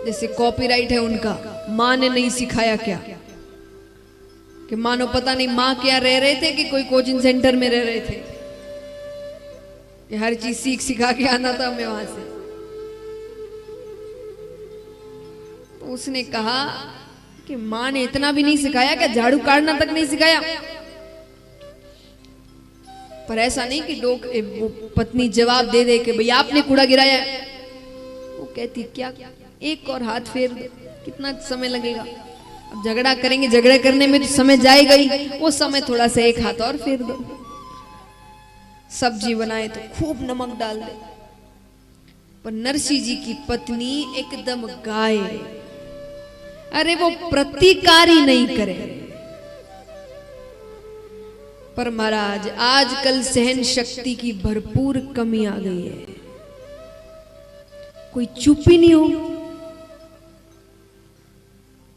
जैसे कॉपीराइट है उनका, माँ ने नहीं सिखाया क्या, कि मानो पता नहीं माँ क्या रह रहे थे कि कोई कोचिंग सेंटर में रह रहे थे, कि हर चीज सीख सिखा के आना था हमें वहां से। तो उसने कहा कि माँ ने इतना भी नहीं सिखाया, क्या झाड़ू काटना तक नहीं सिखाया। पर ऐसा नहीं कि वो पत्नी जवाब दे दे कि भैया आपने कूड़ा गिराया है। वो कहती क्या एक और हाथ फेर दो, कितना समय लगेगा, अब झगड़ा करेंगे, झगड़े करने में तो समय जाएगा ही, वो समय थोड़ा सा एक हाथ और फेर दो। सब्जी बनाए तो खूब नमक डाल दे। पर नरसिंह जी की पत्नी एकदम गाय, अरे वो प्रतिकार ही नहीं करे। पर महाराज आजकल सहन शक्ति की भरपूर कमी आ गई है, कोई चुप ही नहीं हो।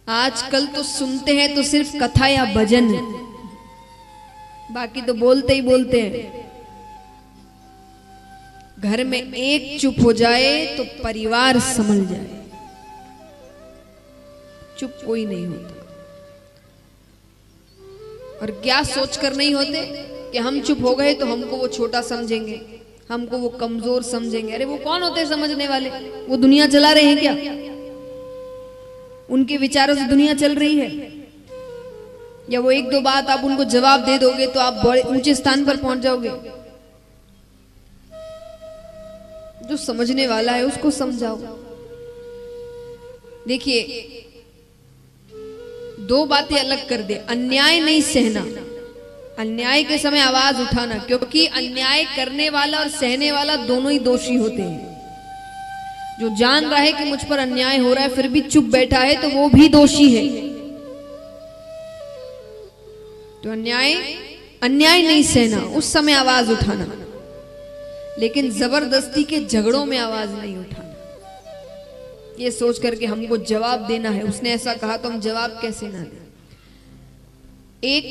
आजकल तो सुनते हैं तो सिर्फ कथा या भजन, बाकी तो बोलते ही बोलते हैं। घर में एक चुप हो जाए तो परिवार संभल जाए, चुप कोई नहीं होता। और क्या सोचकर नहीं होते कि हम चुप हो गए तो हमको वो छोटा समझेंगे, हमको वो कमजोर समझेंगे। अरे वो कौन होते हैं समझने वाले, वो दुनिया चला रहे हैं क्या, उनके विचारों से दुनिया चल रही है? या वो एक दो बात आप उनको जवाब दे दोगे तो आप बड़े ऊंचे स्थान पर पहुंच जाओगे? जो समझने वाला है उसको समझाओ। देखिए दो बातें अलग कर दे, अन्याय नहीं सहना, अन्याय के समय आवाज उठाना, क्योंकि अन्याय करने वाला और सहने वाला दोनों ही दोषी होते हैं। जो जान रहा है कि मुझ पर अन्याय हो रहा है फिर भी चुप बैठा है तो वो भी दोषी है। तो अन्याय नहीं सहना, उस समय आवाज उठाना, लेकिन जबरदस्ती के झगड़ों में आवाज नहीं उठाना। ये सोच करके हमको जवाब देना है, उसने ऐसा कहा तो हम जवाब कैसे ना दें। एक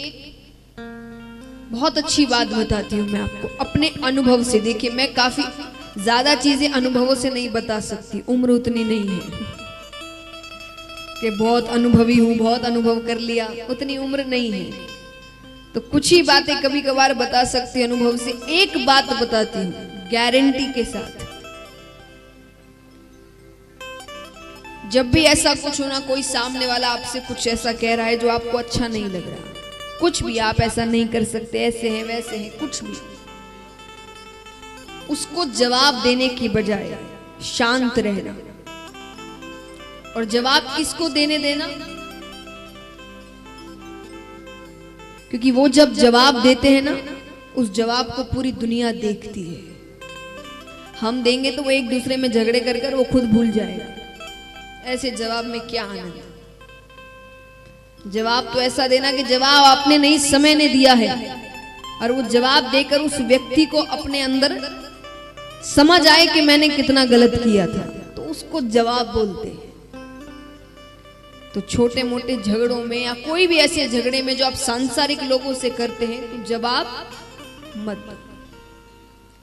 बहुत अच्छी बात बताती हूं मैं आपको अपने अनुभव से। देखिए मैं काफी ज्यादा चीजें अनुभवों से नहीं बता सकती, उम्र उतनी नहीं है कि बहुत अनुभवी हूं, बहुत अनुभव कर लिया, उतनी उम्र नहीं है। तो कुछ ही बातें कभी कभार बता सकती अनुभव से। एक बात बताती हूं गारंटी के साथ, जब भी ऐसा कुछ होना, कोई सामने वाला आपसे कुछ ऐसा कह रहा है जो आपको अच्छा नहीं लग रहा, कुछ भी आप ऐसा नहीं कर सकते, ऐसे हैं वैसे हैं, कुछ भी, उसको जवाब देने की बजाय शांत रहना। और जवाब किसको देने देना? क्योंकि वो जब जवाब देते हैं ना, उस जवाब को पूरी दुनिया देखती है। हम देंगे तो वो एक दूसरे में झगड़े कर कर वो खुद भूल जाएगा। ऐसे जवाब में क्या आनंद? जवाब तो ऐसा देना कि जवाब आपने नहीं, समय ने दिया है, और वो जवाब देकर उस व्यक्ति को अपने अंदर समझ आए कि मैंने कितना गलत किया था, तो उसको जवाब बोलते हैं। तो छोटे मोटे झगड़ों में या कोई भी ऐसे झगड़े में जो आप सांसारिक लोगों से करते हैं, तो जवाब मत,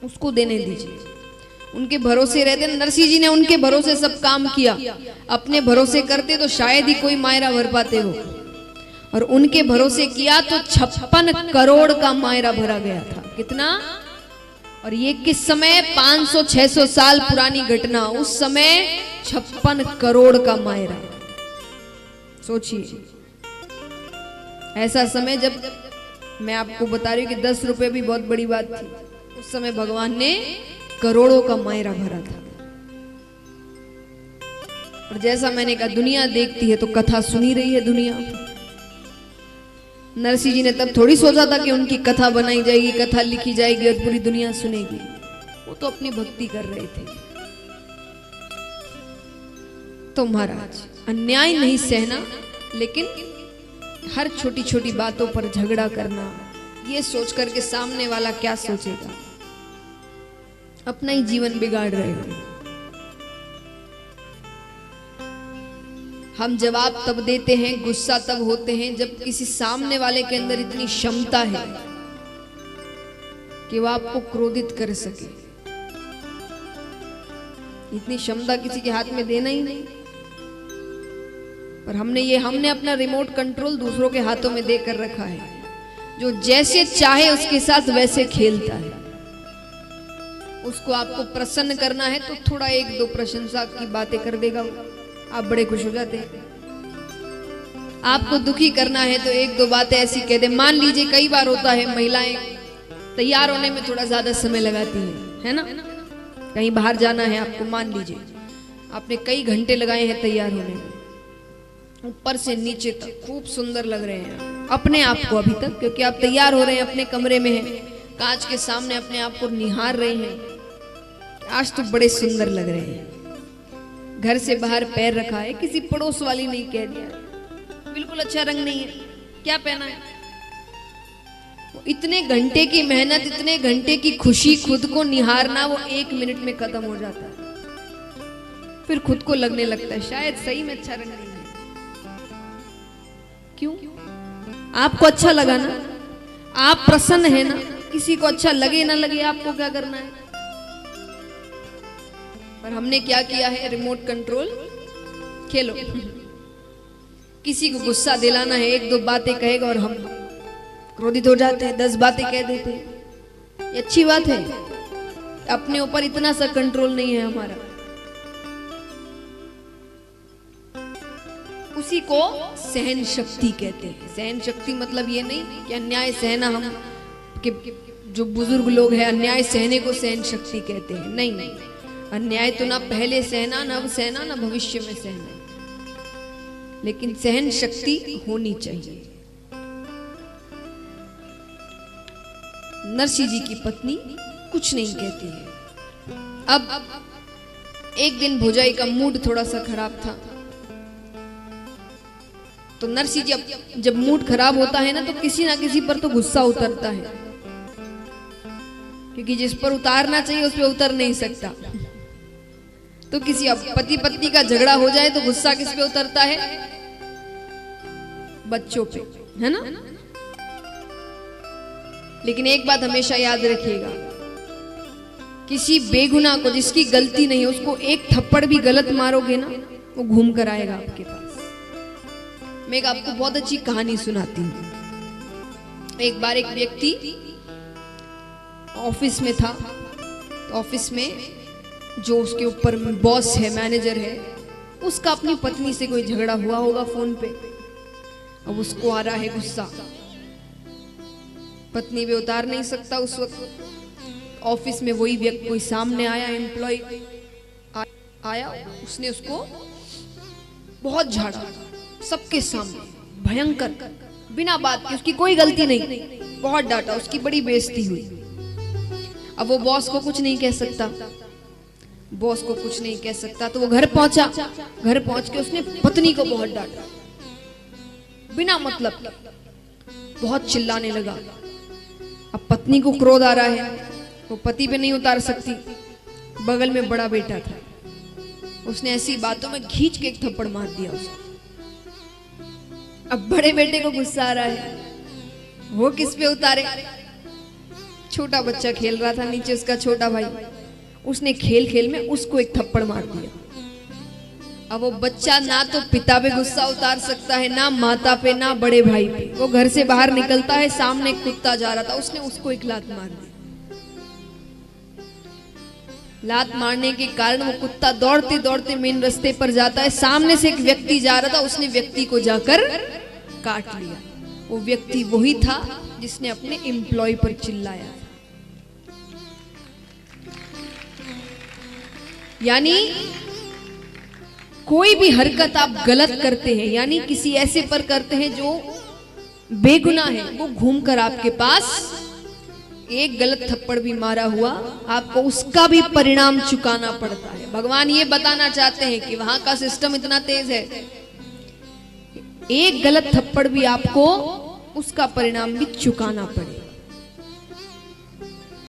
उसको देने दीजिए। उनके भरोसे रहते, नरसिंह जी ने उनके भरोसे सब काम किया, अपने भरोसे करते तो शायद ही कोई मायरा भर पाते वो, और उनके भरोसे किया तो 56 करोड़ का मायरा भरा गया था। कितना? और ये किस समय? 500-600 साल पुरानी घटना, उस समय 56 करोड़ का मायरा। सोचिए ऐसा समय, जब मैं आपको बता रही हूं कि 10 रुपए भी बहुत बड़ी बात थी, उस समय भगवान ने करोड़ों का मायरा भरा था। और जैसा मैंने कहा दुनिया देखती है तो कथा सुनी रही है दुनिया। नरसिंह जी ने तब थोड़ी सोचा था कि उनकी कथा बनाई जाएगी, कथा लिखी जाएगी और पूरी दुनिया सुनेगी। वो तो अपनी भक्ति कर रहे थे। तो महाराज अन्याय नहीं सहना, लेकिन हर छोटी छोटी बातों पर झगड़ा करना, ये सोच करके सामने वाला क्या सोचेगा, अपना ही जीवन बिगाड़ रहे हो। हम जवाब तब देते हैं, गुस्सा तब होते हैं जब किसी सामने वाले के अंदर इतनी क्षमता है कि वो आपको क्रोधित कर सके। इतनी क्षमता किसी के हाथ में देना ही नहीं। पर हमने अपना रिमोट कंट्रोल दूसरों के हाथों में देकर रखा है, जो जैसे चाहे उसके साथ वैसे खेलता है। उसको आपको प्रसन्न करना है तो थोड़ा एक दो प्रशंसा की बातें कर देगा, आप बड़े खुश हो जाते हैं। आपको दुखी करना है तो एक दो बातें ऐसी कह दे। मान लीजिए कई बार होता है महिलाएं तैयार होने में थोड़ा ज्यादा समय लगाती है ना। कहीं बाहर जाना है आपको, मान लीजिए आपने कई घंटे लगाए हैं तैयार होने में, ऊपर से नीचे तक खूब सुंदर लग रहे हैं अपने आप को अभी तक, क्योंकि आप तैयार हो रहे हैं, अपने कमरे में हैं, कांच के सामने अपने आप को निहार रहे हैं, आज तो बड़े सुंदर लग रहे हैं। घर से बाहर पैर रखा है, किसी पड़ोस वाली नहीं कह दिया बिल्कुल अच्छा रंग नहीं है, क्या पहना है। इतने घंटे की मेहनत, इतने घंटे की खुशी, खुद को निहारना वो 1 मिनट में खत्म हो जाता है। फिर खुद को लगने लगता है शायद सही में अच्छा रंग नहीं है। क्यों? आपको अच्छा लगा ना, आप प्रसन्न है ना, किसी को अच्छा लगे ना लगे आपको क्या करना है। पर हमने क्या किया है, रिमोट कंट्रोल खेलो। किसी को गुस्सा दिलाना है, एक दो बातें कहेगा और हम क्रोधित हो जाते हैं, 10 बातें कह देते हैं। ये अच्छी बात है, अपने ऊपर इतना सा कंट्रोल नहीं है हमारा। उसी को सहन शक्ति कहते हैं। सहन शक्ति मतलब ये नहीं कि अन्याय सहना, हम कि जो बुजुर्ग लोग हैं अन्याय सहने को सहन शक्ति कहते हैं, नहीं। अन्याय तो ना पहले सहना, ना अब सहना, ना भविष्य में सहना, लेकिन सहन शक्ति होनी चाहिए। नरसी जी की पत्नी कुछ नहीं कहती है। अब एक दिन भौजाई का मूड थोड़ा सा खराब था, तो नरसी जी जब मूड खराब होता है ना तो किसी ना किसी पर तो गुस्सा उतरता है, क्योंकि जिस पर उतारना चाहिए उस पर उतर नहीं सकता। तो किसी पति पत्नी का झगड़ा हो जाए तो गुस्सा किस पे उतरता है? बच्चों पे, है ना। लेकिन एक बात हमेशा याद रखिएगा, किसी बेगुनाह को जिसकी गलती नहीं उसको एक थप्पड़ भी गलत मारोगे ना, वो घूम कर आएगा आपके पास। मैं आपको बहुत अच्छी कहानी सुनाती हूँ। एक बार एक व्यक्ति ऑफिस में था, तो ऑफिस में जो उसके ऊपर बॉस है, मैनेजर है, उसका अपनी पत्नी से कोई झगड़ा हुआ होगा फोन पे। अब उसको आ रहा है गुस्सा, पत्नी पे उतार नहीं सकता उस वक्त। ऑफिस में वही व्यक्ति कोई सामने आया, एम्प्लॉय आया, उसने उसको बहुत झाड़ा सबके सामने, भयंकर, बिना बात के, उसकी कोई गलती नहीं, बहुत डांटा, उसकी बड़ी बेइज्जती हुई। अब वो बॉस को कुछ नहीं कह सकता, बॉस को कुछ नहीं कह सकता, तो वो घर पहुंचा। घर पहुंच के उसने पत्नी को बहुत डांटा, बिना मतलब बहुत चिल्लाने लगा। अब पत्नी को क्रोध आ रहा है, वो पति पे नहीं उतार सकती, बगल में बड़ा बेटा था, उसने ऐसी बातों में खींच के एक थप्पड़ मार दिया उसको। अब बड़े बेटे को गुस्सा आ रहा है, वो किस पे उतारे? छोटा बच्चा खेल रहा था नीचे, उसका छोटा भाई, उसने खेल खेल में उसको एक थप्पड़ मार दिया। अब वो बच्चा ना तो पिता पे गुस्सा उतार सकता है, ना माता पे, ना बड़े भाई पे। वो घर से बाहर निकलता है, सामने एक कुत्ता जा रहा था, उसने उसको एक लात मार दी। लात मारने के कारण वो कुत्ता दौड़ते दौड़ते मेन रास्ते पर जाता है, सामने से एक व्यक्ति जा रहा था, उसने व्यक्ति को जाकर काट लिया। वो व्यक्ति वही था जिसने अपने एम्प्लॉय पर चिल्लाया। यानी कोई भी हरकत आप गलत करते हैं, यानी किसी ऐसे पर करते हैं जो बेगुनाह है, वो घूमकर आपके पास एक गलत थप्पड़ भी मारा हुआ, आपको उसका भी परिणाम चुकाना पड़ता है। भगवान ये बताना चाहते हैं कि वहां का सिस्टम इतना तेज है, एक गलत थप्पड़ भी आपको उसका परिणाम भी चुकाना पड़े।